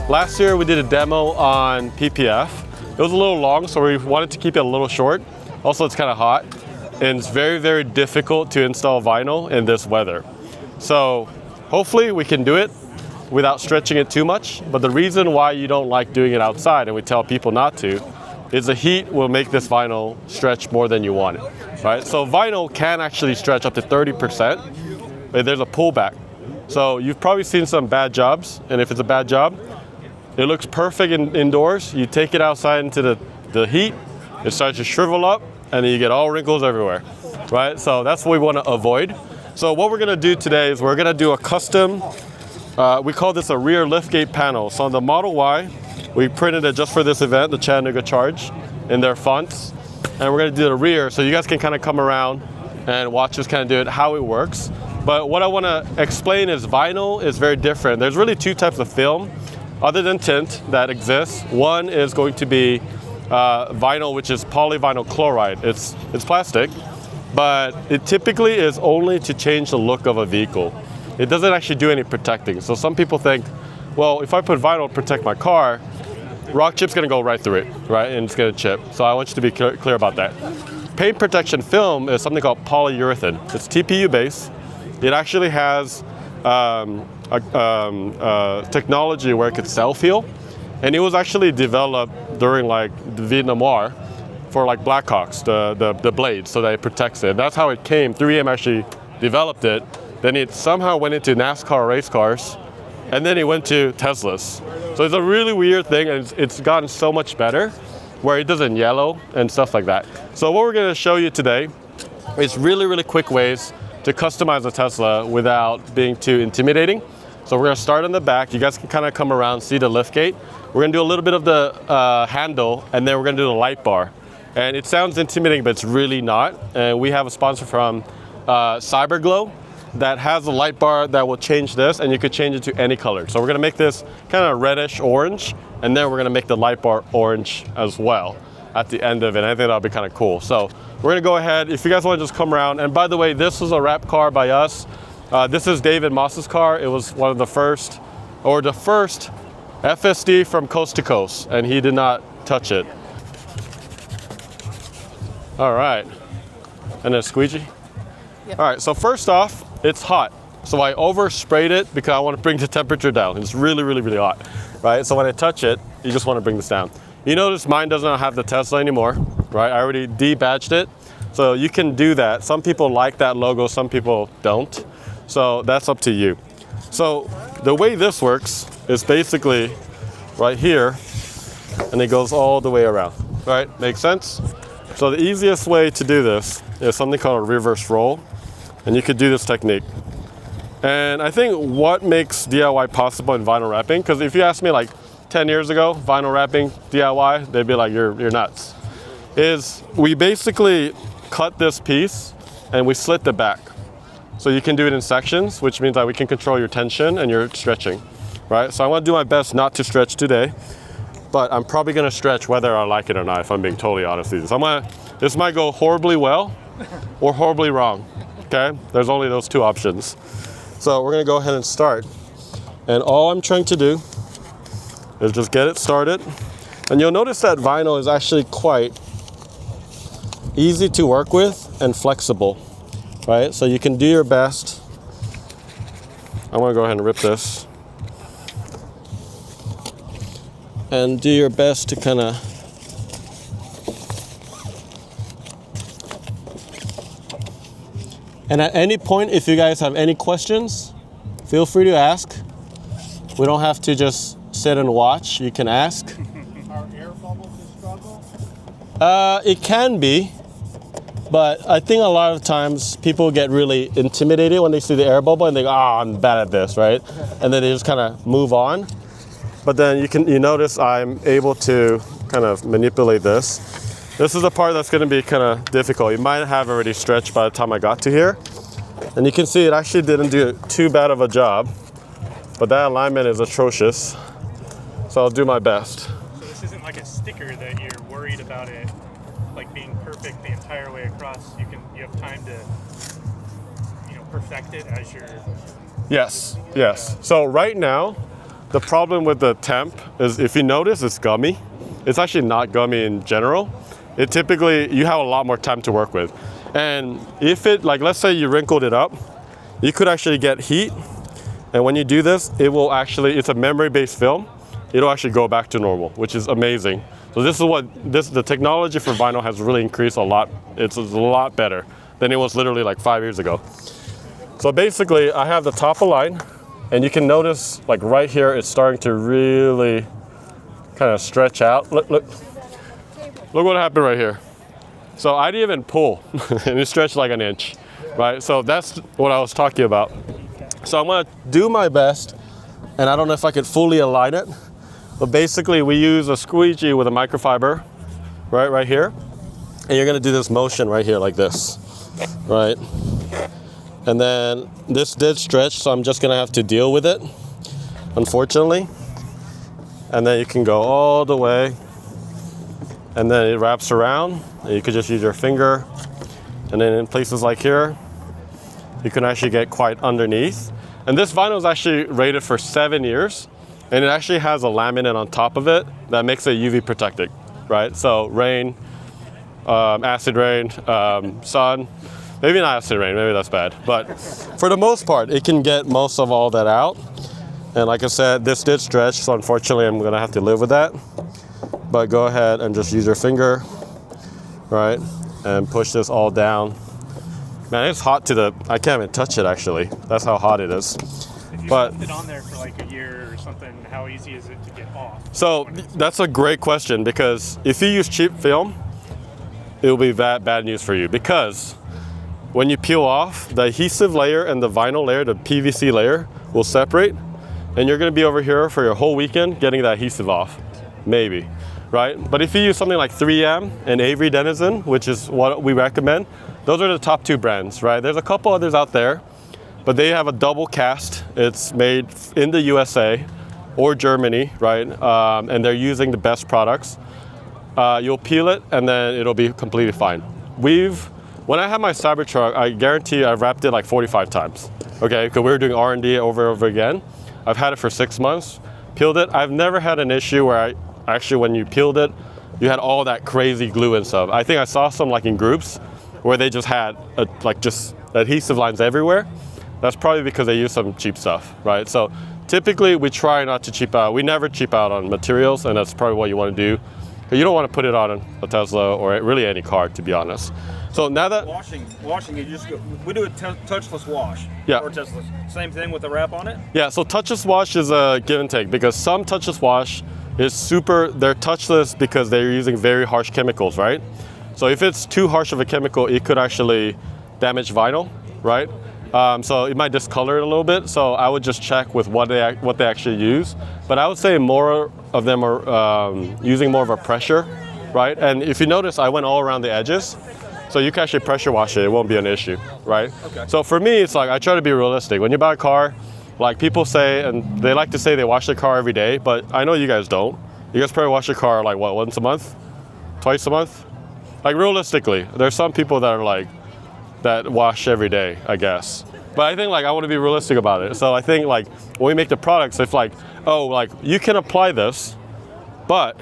Last year we did a demo on PPF. It was a little long, so we wanted to keep it a little short. Also, it's kind of hot, and it's very, very difficult to install vinyl in this weather. So hopefully we can do it without stretching it too much. But the reason why you don't like doing it outside, and we tell people not to, is the heat will make this vinyl stretch more than you want it, right? So vinyl can actually stretch up to 30%, but there's a pullback. So you've probably seen some bad jobs, and if it's a bad job, it looks perfect indoors. You take it outside into the heat, it starts to shrivel up, and then you get all wrinkles everywhere, right? So that's what we want to avoid. So what we're going to do today is we're going to do a custom, we call this a rear liftgate panel. So on the Model Y, we printed it just for this event, the Chattanooga Charge, in their fonts. And we're going to do the rear, so you guys can kind of come around and watch us kind of do it, how it works. But what I want to explain is vinyl is very different. There's really two types of film other than tint that exists. One is going to be vinyl, which is polyvinyl chloride. It's plastic, but it typically is only to change the look of a vehicle. It doesn't actually do any protecting. So some people think, well, if I put vinyl to protect my car, rock chip's gonna go right through it, right? And it's gonna chip. So I want you to be clear about that. Paint protection film is something called polyurethane. It's TPU based. It actually has technology where it could self-heal, and it was actually developed during like the Vietnam War for like Blackhawks, the blades, so that it protects it. That's how it came. 3M actually developed it. Then it somehow went into NASCAR race cars, and then it went to Teslas. So it's a really weird thing, and it's gotten so much better where it doesn't yellow and stuff like that. So what we're going to show you today is really, really quick ways to customize a Tesla without being too intimidating. So we're gonna start on the back. You guys can kind of come around, see the liftgate. We're gonna do a little bit of the handle, and then we're gonna do the light bar. And it sounds intimidating, but it's really not. And we have a sponsor from Cyberglow that has a light bar that will change this, and you could change it to any color. So we're gonna make this kind of reddish orange, and then we're gonna make the light bar orange as well at the end of it. I think that'll be kind of cool. So we're gonna go ahead, if you guys wanna just come around, and by the way, this was a wrap car by us. This is David Moss's car. It was one of the first, or the first FSD from coast to coast, and he did not touch it. All right, and then squeegee. Yep. All right, so first off, it's hot. So I oversprayed it because I wanna bring the temperature down. It's really, really, really hot, right? So when I touch it, you just wanna bring this down. You notice mine does not have the Tesla anymore, right? I already de-badged it. So you can do that. Some people like that logo, some people don't. So that's up to you. So the way this works is basically right here, and it goes all the way around, right? Make sense? So the easiest way to do this is something called a reverse roll, and you could do this technique. And I think what makes DIY possible in vinyl wrapping, because if you ask me like 10 years ago, vinyl wrapping, DIY, they'd be like, you're nuts, is we basically cut this piece and we slit the back. So you can do it in sections, which means that we can control your tension and your stretching, right? So I want to do my best not to stretch today, but I'm probably going to stretch whether I like it or not, if I'm being totally honest with you. This might go horribly well or horribly wrong, okay? There's only those two options. So we're going to go ahead and start. And all I'm trying to do is just get it started. And you'll notice that vinyl is actually quite easy to work with and flexible, right? So you can do your best. I want to go ahead and rip this. And do your best to kind of and at any point, if you guys have any questions, feel free to ask. We don't have to just sit and watch. You can ask. Are air bubbles a struggle? It can be, but I think a lot of times people get really intimidated when they see the air bubble and they go, "Oh, I'm bad at this," right? And then they just kind of move on. But then you notice I'm able to kind of manipulate this. This is the part that's going to be kind of difficult. You might have already stretched by the time I got to here. And you can see it actually didn't do too bad of a job, but that alignment is atrocious. So I'll do my best. So this isn't like a sticker that you're worried about it like being perfect the entire way across. You have time to, perfect it as you're... Yes. So right now, the problem with the temp is, if you notice, it's gummy. It's actually not gummy in general. It typically, you have a lot more time to work with. And if it, like let's say you wrinkled it up, you could actually get heat. And when you do this, it will actually, it's a memory-based film. It'll actually go back to normal, which is amazing. So this is what, the technology for vinyl has really increased a lot. It's a lot better than it was literally like 5 years ago. So basically, I have the top of line, and you can notice like right here, it's starting to really kind of stretch out. Look what happened right here. So I didn't even pull, and it stretched like an inch, right? So that's what I was talking about. So I'm gonna do my best, and I don't know if I could fully align it, but basically we use a squeegee with a microfiber, right here. And you're gonna do this motion right here like this, right? And then this did stretch, so I'm just gonna have to deal with it, unfortunately. And then you can go all the way, and then it wraps around, and you could just use your finger. And then in places like here, you can actually get quite underneath. And this vinyl is actually rated for 7 years, and it actually has a laminate on top of it that makes it UV protected, right? So rain, acid rain, sun, maybe not acid rain, maybe that's bad. But for the most part, it can get most of all that out. And like I said, this did stretch, so unfortunately I'm gonna have to live with that. But go ahead and just use your finger, right? And push this all down. Man, it's hot I can't even touch it actually. That's how hot it is. If you left it on there for like a year or something, how easy is it to get off? So that's a great question, because if you use cheap film, it will be bad news for you, because when you peel off, the adhesive layer and the vinyl layer, the PVC layer, will separate, and you're gonna be over here for your whole weekend getting the adhesive off, maybe, right? But if you use something like 3M and Avery Denizen, which is what we recommend, those are the top 2 brands, right? There's a couple others out there, but they have a double cast. It's made in the USA or Germany, right? And they're using the best products. You'll peel it, and then it'll be completely fine. When I had my Cybertruck, I guarantee I've wrapped it like 45 times, okay? Because we were doing R&D over and over again. I've had it for 6 months, peeled it. I've never had an issue where when you peeled it, you had all that crazy glue and stuff. I think I saw some like in groups where they just had just adhesive lines everywhere. That's probably because they use some cheap stuff, right? So typically we try not to cheap out. We never cheap out on materials, and that's probably what you want to do. You don't want to put it on a Tesla or really any car, to be honest. So now that washing, you just go. We do a touchless wash. Yeah. Or touchless. Same thing with the wrap on it. Yeah. So touchless wash is a give and take, because some touchless wash is they're touchless because they're using very harsh chemicals, right? So if it's too harsh of a chemical, it could actually damage vinyl, right? So it might discolor it a little bit. So I would just check with what they actually use. But I would say more of them are using more of a pressure, right? And if you notice, I went all around the edges. So you can actually pressure wash it. It won't be an issue, right? Okay. So for me, it's like I try to be realistic. When you buy a car, like people say, and they like to say they wash their car every day, but I know you guys don't. You guys probably wash your car like what, once a month? Twice a month? Like realistically, there's some people that are like, that wash every day, I guess. But I think like I want to be realistic about it. So I think like when we make the products, if like, oh, like you can apply this, but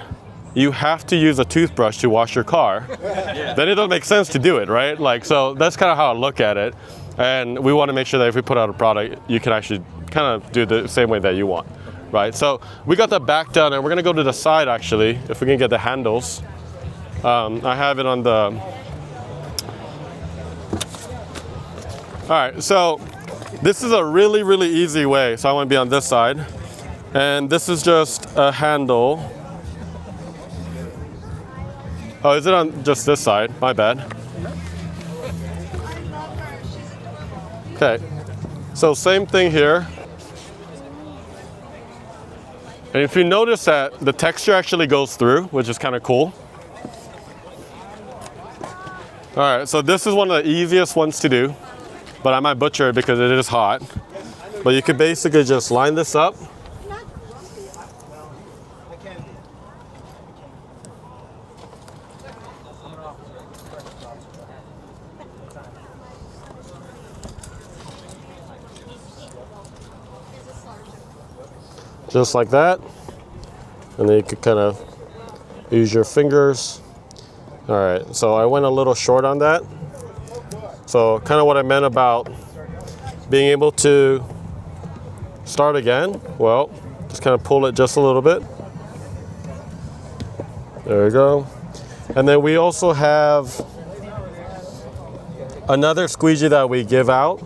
you have to use a toothbrush to wash your car, then it doesn't make sense to do it, right? Like, so that's kind of how I look at it. And we want to make sure that if we put out a product, you can actually kind of do the same way that you want, right? So we got the back done, and we're gonna go to the side actually, if we can get the handles. I have it on the, all right, so this is a really, really easy way. So I want to be on this side. And this is just a handle. Oh, is it on just this side? My bad. Okay, so same thing here. And if you notice that the texture actually goes through, which is kind of cool. All right, so this is one of the easiest ones to do, but I might butcher it because it is hot. But you could basically just line this up. just like that. And then you could kind of use your fingers. All right, so I went a little short on that. So kind of what I meant about being able to start again, well, just kind of pull it just a little bit. There we go. And then we also have another squeegee that we give out.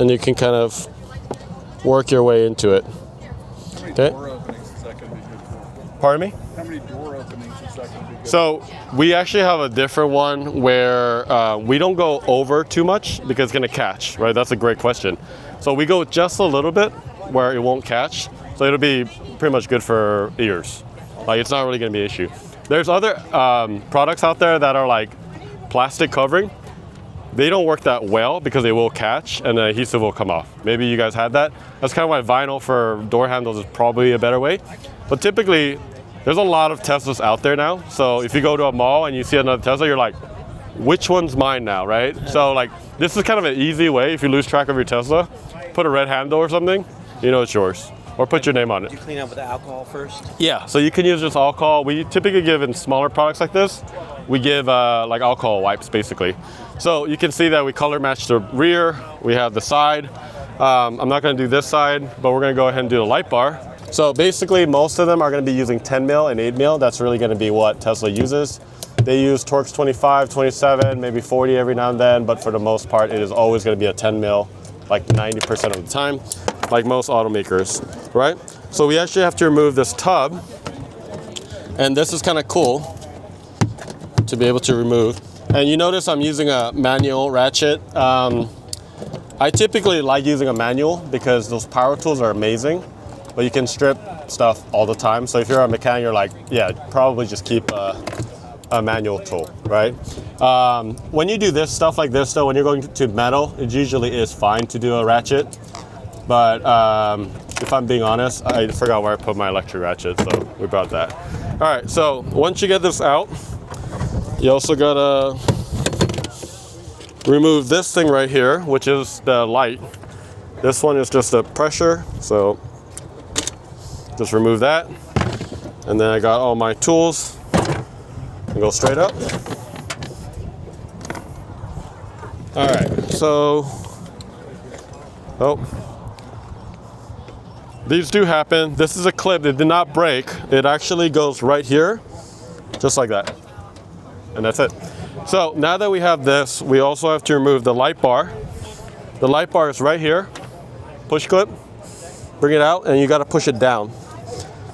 And you can kind of work your way into it. Okay. Pardon me? How many door openings is that going to be good? So we actually have a different one where we don't go over too much because it's going to catch, right? That's a great question. So we go just a little bit where it won't catch. So it'll be pretty much good for ears. Like it's not really going to be an issue. There's other products out there that are like plastic covering. They don't work that well because they will catch and the adhesive will come off. Maybe you guys had that. That's kind of why vinyl for door handles is probably a better way. But typically, there's a lot of Teslas out there now. So if you go to a mall and you see another Tesla, you're like, which one's mine now, right? So like, this is kind of an easy way. If you lose track of your Tesla, put a red handle or something, you know it's yours. Or put your name on it. You clean up with the alcohol first? Yeah, so you can use just alcohol. We typically give in smaller products like this, we give like alcohol wipes basically. So you can see that we color match the rear, we have the side. I'm not gonna do this side, but we're gonna go ahead and do the light bar. So basically most of them are gonna be using 10 mil and 8 mil. That's really gonna be what Tesla uses. They use Torx 25, 27, maybe 40 every now and then, but for the most part, it is always gonna be a 10 mil, like 90% of the time, like most automakers, right? So we actually have to remove this tub, and this is kind of cool to be able to remove. And you notice I'm using a manual ratchet. I typically like using a manual because those power tools are amazing, but you can strip stuff all the time. So if you're a mechanic, you're like, yeah, probably just keep a manual tool, right? When you do this stuff like this though, when you're going to metal, it usually is fine to do a ratchet. But if I'm being honest, I forgot where I put my electric ratchet, so we brought that. All right, so once you get this out, you also gotta remove this thing right here, which is the light. This one is just a pressure, so just remove that. And then I got all my tools. And go straight up. All right, so, these do happen. This is a clip that did not break. It actually goes right here, just like that. And that's it. So now that we have this, we also have to remove the light bar. The light bar is right here. Push clip, bring it out, and you gotta push it down.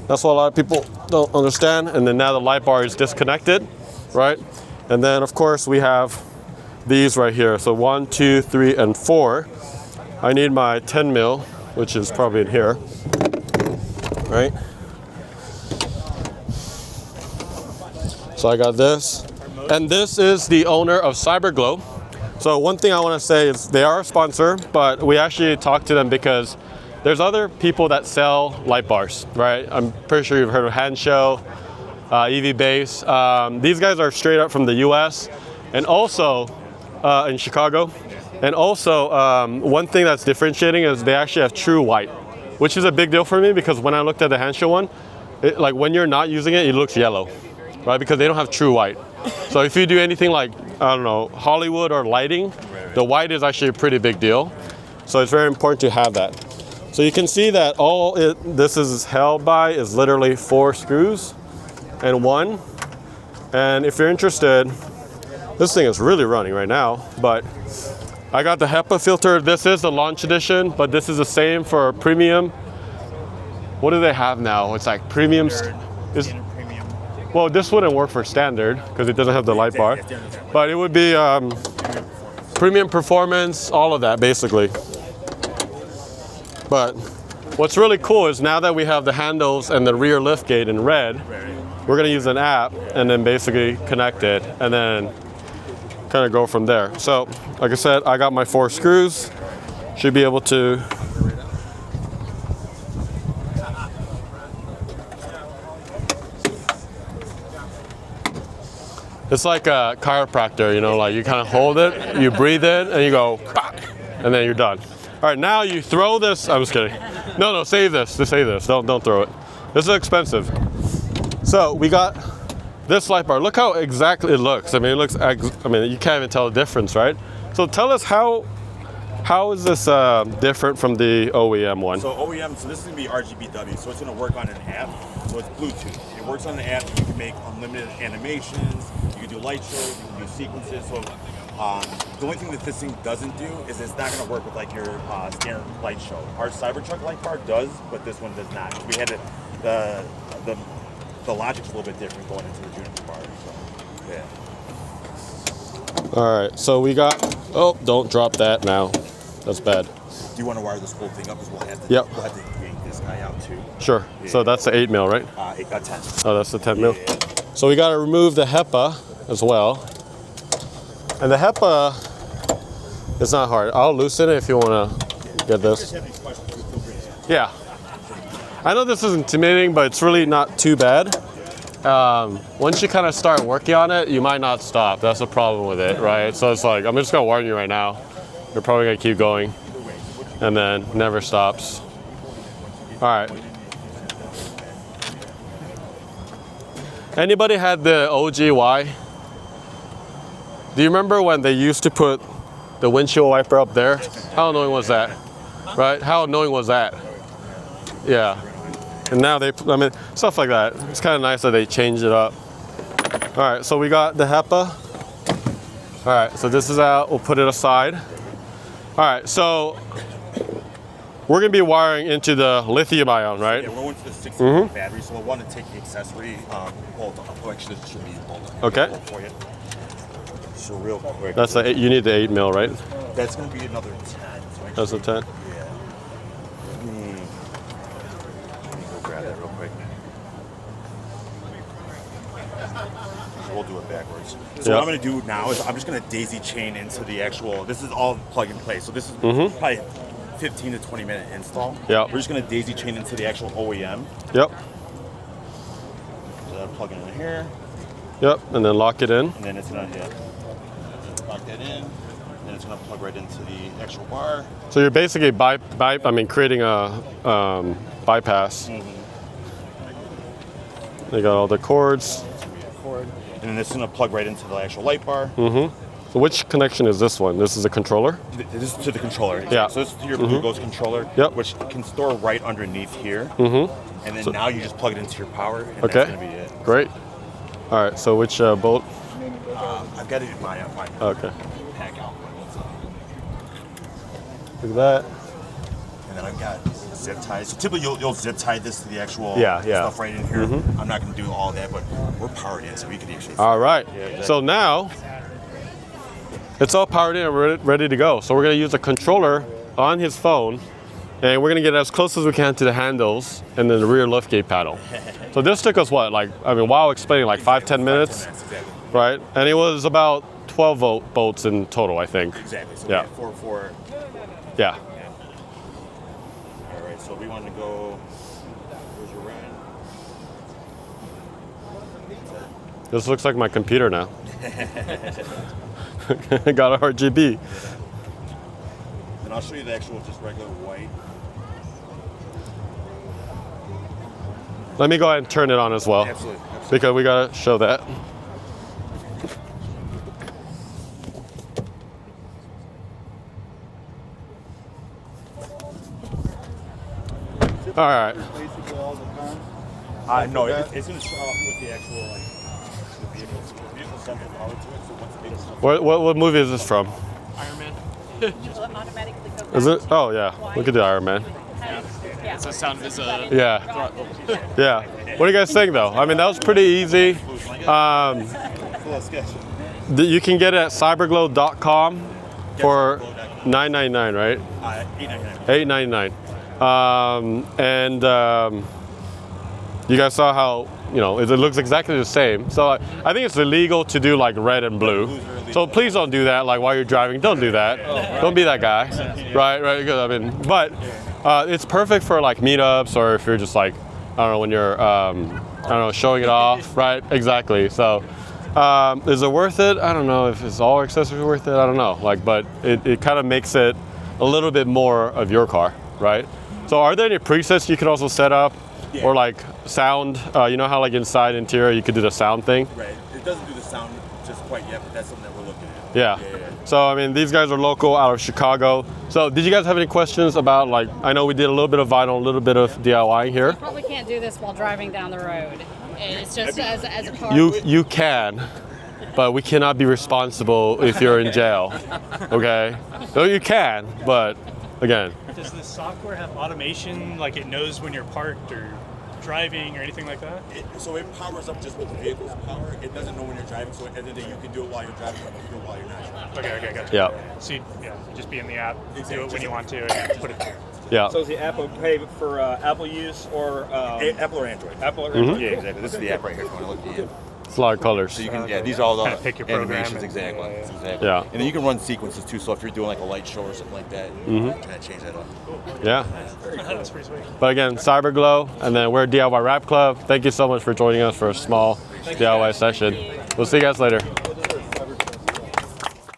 That's what a lot of people don't understand. And then now the light bar is disconnected, right? And then of course we have these right here. So 1, 2, 3, and 4. I need my 10 mil, which is probably in here, right? So I got this. And this is the owner of Cyberglow. So one thing I want to say is they are a sponsor, but we actually talked to them because there's other people that sell light bars, right? I'm pretty sure you've heard of Hanshow, EV Base. These guys are straight up from the US and also in Chicago. And also one thing that's differentiating is they actually have true white, which is a big deal for me because when I looked at the Hanshow one, like when you're not using it, it looks yellow, right? Because they don't have true white. So if you do anything like, I don't know, Hollywood or lighting, the white is actually a pretty big deal. So it's very important to have that. So you can see that all this is held by is literally 4 screws and 1. And if you're interested, this thing is really running right now, but I got the HEPA filter. This is the launch edition, but this is the same for premium. What do they have now? It's like premium. Well, this wouldn't work for standard because it doesn't have the light bar, but it would be premium performance, all of that basically. But what's really cool is now that we have the handles and the rear liftgate in red, we're gonna use an app and then basically connect it and then kind of go from there. So, like I said, I got my 4 screws. Should be able to it's like a chiropractor, you know, like you kind of hold it, you breathe in, and you go, and then you're done. All right, now you throw this. I'm just kidding. No, save this. Just save this. Don't throw it. This is expensive. So we got this light bar. Look how exactly it looks. I mean, it looks. I mean, you can't even tell the difference, right? So tell us how is this different from the OEM one? So OEM, so this is gonna be RGBW. So it's gonna work on an app. So it's Bluetooth. It works on the app. You can make unlimited animations. You can do light shows. You can do sequences. So the only thing that this thing doesn't do is it's not gonna work with like your standard light show. Our Cybertruck light bar does, but this one does not. We had the logic's a little bit different going into the Juniper bar. So yeah. All right, so we got. Oh, don't drop that now. That's bad. Do you want to wire this whole thing up? Because we'll have to. Yep. We'll have to yank this guy out too. Sure. Yeah. So that's the 8 mil, right? 10. Oh, that's the 10 mil. Yeah. So we got to remove the HEPA as well. And the HEPA is not hard. I'll loosen it if you want to get this. Yeah. I know this is intimidating, but it's really not too bad. Once you kind of start working on it, you might not stop. That's the problem with it, right? So it's like, I'm just going to warn you right now. You're probably going to keep going and then never stops. All right. Anybody had the OGY? Do you remember when they used to put the windshield wiper up there? How annoying was that? Right? How annoying was that? Yeah. And now I mean, stuff like that. It's kind of nice that they changed it up. All right, so we got the HEPA. All right, so this is out. We'll put it aside. All right, so we're gonna be wiring into the lithium ion, right? Yeah, we're going to the 60 battery, so we'll want to take the accessory bolt off. Oh, actually, this should be a bolt. Okay. For you. So real quick. That's you need the 8 mil, right? That's going to be another 10. So That's a 10. Yeah. Let me go grab that real quick. So we'll do it backwards. So what I'm going to do now is I'm just going to daisy chain into the actual. This is all plug and play. So this is probably 15 to 20 minute install. Yeah. We're just going to daisy chain into the actual OEM. Yep. So I'm plugging it in here. Yep, and then lock it in. And then it's going to lock that in. And it's going to plug right into the actual bar. So you're basically creating a bypass. They got all the cords. And then this is going to plug right into the actual light bar. So which connection is this one? This is a controller? This is to the controller. Yeah. So this is to your Bluetooth controller, Yep. which can store right underneath here. And then now you just plug it into your power, and Okay. that's going to be it. Great. All right, so which bolt? I've got it in my Okay. pack out. Look at that. And then I've got zip ties. So typically you'll zip tie this to the actual Yeah. stuff right in here. I'm not going to do all that, but we're powered in, so we could actually. All right. So now it's all powered in and we're ready to go. So we're going to use a controller on his phone, and we're going to get as close as we can to the handles and then the rear liftgate panel. So this took us what? While explaining, like 5-10 minutes, Exactly. right? And it was about 12 volts in total, I think. Exactly. So Yeah. we have 4. Yeah. All right. So we want to go. Where's your red? This looks like my computer now. I got a RGB. And I'll show you the actual just regular white. Let me go ahead and turn it on as well. Absolutely. Because we gotta show that. All right. Basically all the time. No, it's going to show up with the actual the vehicle. The vehicle sends the power to it, so once the vehicle sends What movie is this from? Iron Man. Will it automatically go Is back it? Oh yeah, we could do Iron Man. Yeah. It's the sound of his Yeah. Yeah. What do you guys think though? I mean, that was pretty easy. You can get it at cyberglow.com for $9.99, right? $8.99. $8.99. You guys saw how, it looks exactly the same. So I think it's illegal to do like red and blue. So please don't do that. Like while you're driving, don't do that. Don't be that guy, right? But it's perfect for like meetups or if you're just like, I don't know, when you're, showing it off, right? Exactly. So is it worth it? I don't know if it's all accessories worth it. I don't know. But it kind of makes it a little bit more of your car, right? So are there any presets you can also set up, Yeah. or like sound? You know how like inside interior you could do the sound thing? Right. It doesn't do the sound just quite yet, but that's something that we're looking at. Yeah. Yeah. So I mean, these guys are local out of Chicago. So did you guys have any questions about, like, I know we did a little bit of vinyl, a little bit of DIY here. Probably can't do this while driving down the road. It's just as a car. You can, but we cannot be responsible if you're in jail. Okay? No, you can, but again. Does the software have automation, like it knows when you're parked or driving or anything like that? So it powers up just with the vehicle's power. It doesn't know when you're driving, so at the end of the day, you can do it while you're driving, or you can do it while you're not driving. Okay, gotcha. Yeah. So you just be in the app, do it when you want to, and put it. Yeah. So is the app okay for Apple use or Apple or Android? Apple or Mm-hmm. Android? Yeah, exactly. This is the app right here if you want to look at it. It's a lot of colors. So you can, yeah, these are all the Kinda pick your program animations, and- exactly. yeah. Exactly. Yeah. And then you can run sequences too, so if you're doing like a light show or something like that, you can try to change that up. Yeah. That's pretty sweet. But again, Cyberglow, and then we're DIY Rap Club. Thank you so much for joining us for a small DIY session. We'll see you guys later.